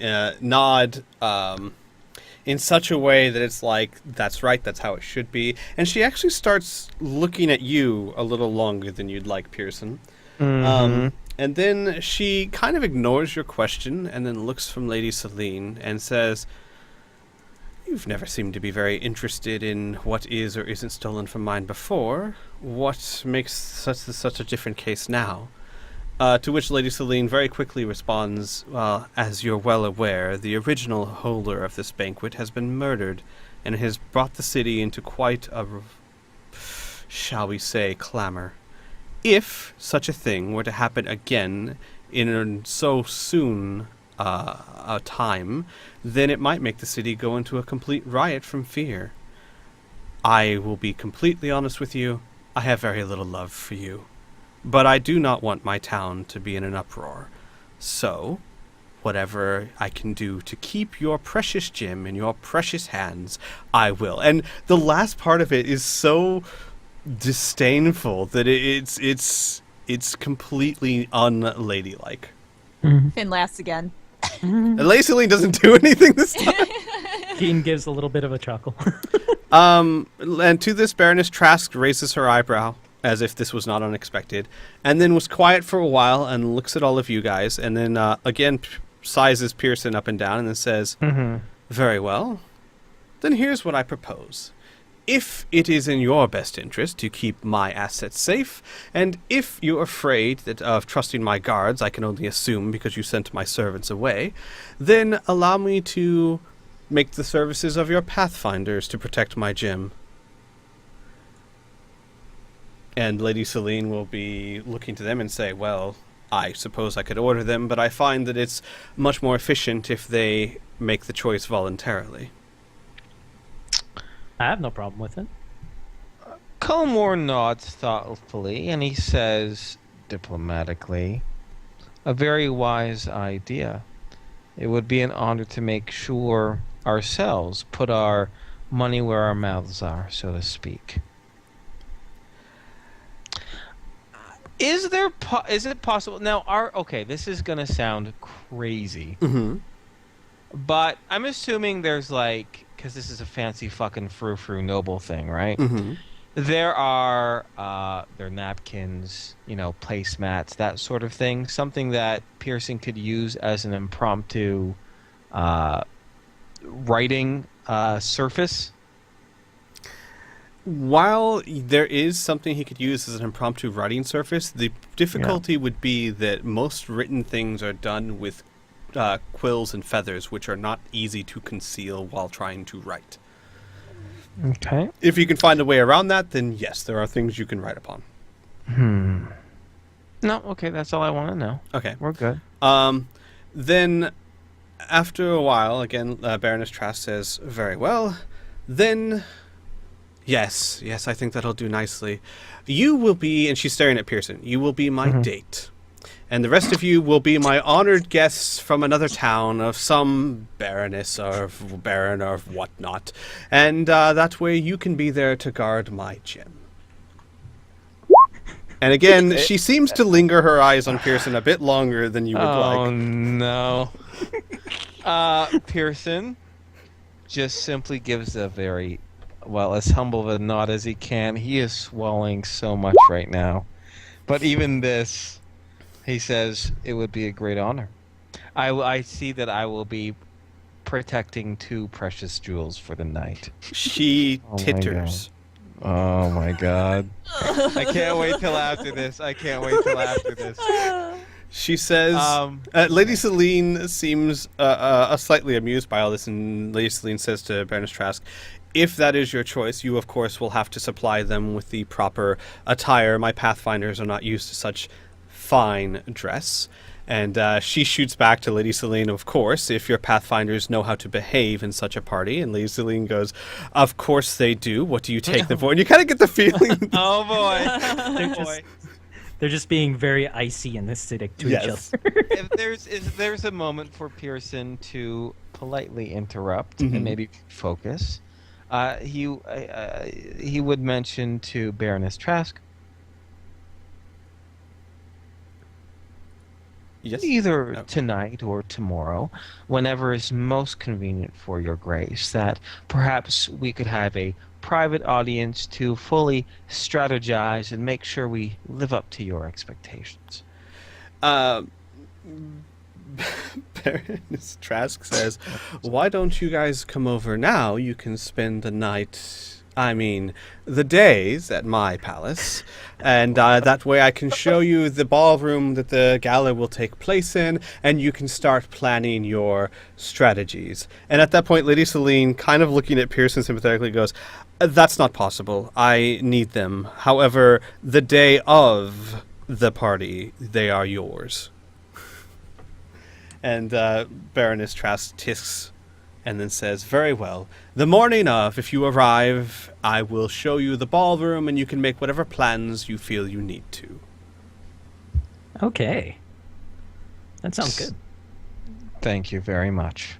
such a way that it's like, that's right, that's how it should be. And she actually starts looking at you a little longer than you'd like, Pearson. Mm-hmm. And then she kind of ignores your question and then looks from Lady Seline and says, "You've never seemed to be very interested in what is or isn't stolen from mine before. What makes such a different case now?" To which Lady Seline very quickly responds, "Well, as you're well aware, the original holder of this banquet has been murdered, and has brought the city into quite a, shall we say, clamor. If such a thing were to happen again in so soon a time, then it might make the city go into a complete riot from fear. I will be completely honest with you, I have very little love for you. But I do not want my town to be in an uproar. So, whatever I can do to keep your precious gem in your precious hands, I will." And the last part of it is so disdainful that it's completely unladylike. Finn laughs again. And Lady Seline doesn't do anything this time. Keen gives a little bit of a chuckle. And to this, Baroness Trask raises her eyebrow, as if this was not unexpected, and then was quiet for a while and looks at all of you guys, and then again sizes Pearson up and down and then says, very well. Then here's what I propose. If it is in your best interest to keep my assets safe, and if you're afraid of trusting my guards, I can only assume because you sent my servants away, then allow me to make the services of your pathfinders to protect my gem. And Lady Seline will be looking to them and say, well, I suppose I could order them, but I find that it's much more efficient if they make the choice voluntarily. I have no problem with it. Cullimore nods thoughtfully, and he says, diplomatically, a very wise idea. It would be an honor to make sure ourselves put our money where our mouths are, so to speak. Is it possible now? This is gonna sound crazy, but I'm assuming there's because this is a fancy fucking frou-frou noble thing, right? There are there are napkins, placemats, that sort of thing. Something that Pearson could use as an impromptu writing surface. While there is something he could use as an impromptu writing surface, the difficulty would be that most written things are done with quills and feathers, which are not easy to conceal while trying to write. Okay. If you can find a way around that, then yes, there are things you can write upon. No, okay, that's all I want to know. Okay. We're good. Then, after a while, again, Baroness Trask says, very well, then... Yes, I think that'll do nicely. You will be, and she's staring at Pearson, you will be my date. And the rest of you will be my honored guests from another town of some baroness or baron or whatnot. And that way you can be there to guard my gem. And again, she seems to linger her eyes on Pearson a bit longer than you would like. Oh, no. Pearson just simply gives a very... as humble of a nod as he can. He is swallowing so much right now. But even this, he says, it would be a great honor. I see that I will be protecting 2 precious jewels for the night. She titters. Oh my god. I can't wait till after this. She says, Lady Seline seems slightly amused by all this, and Lady Seline says to Baroness Trask, if that is your choice, you, of course, will have to supply them with the proper attire. My pathfinders are not used to such fine dress. And she shoots back to Lady Seline, of course, if your pathfinders know how to behave in such a party. And Lady Seline goes, of course they do. What do you take them for? And you kind of get the feeling... Oh, boy. They're just being very icy and acidic to each other. If there's a moment for Pearson to politely interrupt and maybe focus... he would mention to Baroness Trask, either tonight or tomorrow, whenever is most convenient for your grace, that perhaps we could have a private audience to fully strategize and make sure we live up to your expectations. Baroness Trask says, why don't you guys come over now? You can spend the days at my palace, and that way I can show you the ballroom that the gala will take place in, and you can start planning your strategies. And at that point, Lady Seline, kind of looking at Pearson sympathetically, goes, that's not possible. I need them. However, the day of the party, they are yours. And Baroness Trask tisks and then says, very well, the morning of, if you arrive, I will show you the ballroom and you can make whatever plans you feel you need to. Okay. That sounds good. Thank you very much.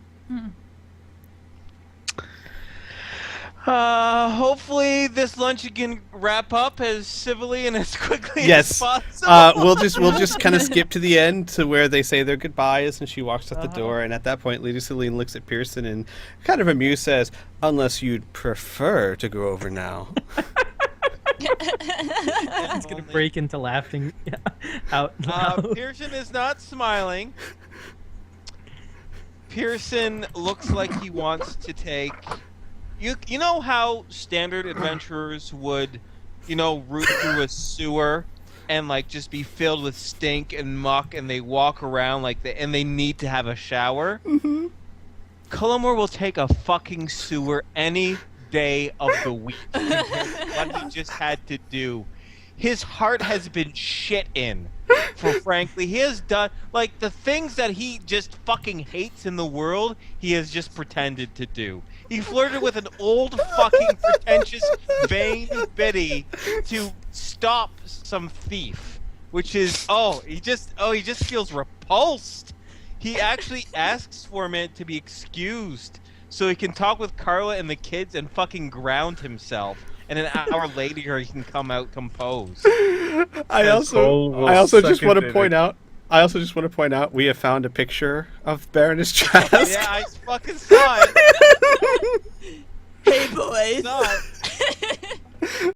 Hopefully this lunch can wrap up as civilly and as quickly as possible. We'll just kind of skip to the end to where they say their goodbyes and she walks out the door, and at that point Lady Seline looks at Pearson and kind of amused says, unless you'd prefer to go over now. It's going to break into laughing out loud. Pearson is not smiling. Pearson looks like he wants to take. You know how standard adventurers would, root through a sewer and like just be filled with stink and muck, and they walk around and they need to have a shower. Mm-hmm. Cullimore will take a fucking sewer any day of the week. What he just had to do. His heart has been shit in. For frankly, he has done like the things that he just fucking hates in the world. He has just pretended to do. He flirted with an old fucking pretentious vain biddy to stop some thief, which is he just feels repulsed. He actually asks for a minute to be excused so he can talk with Carla and the kids and fucking ground himself. And an hour later, he can come out composed. I also just want to point out we have found a picture of Baroness Trask. Yeah, I fucking saw it. Hey boys. Saw it.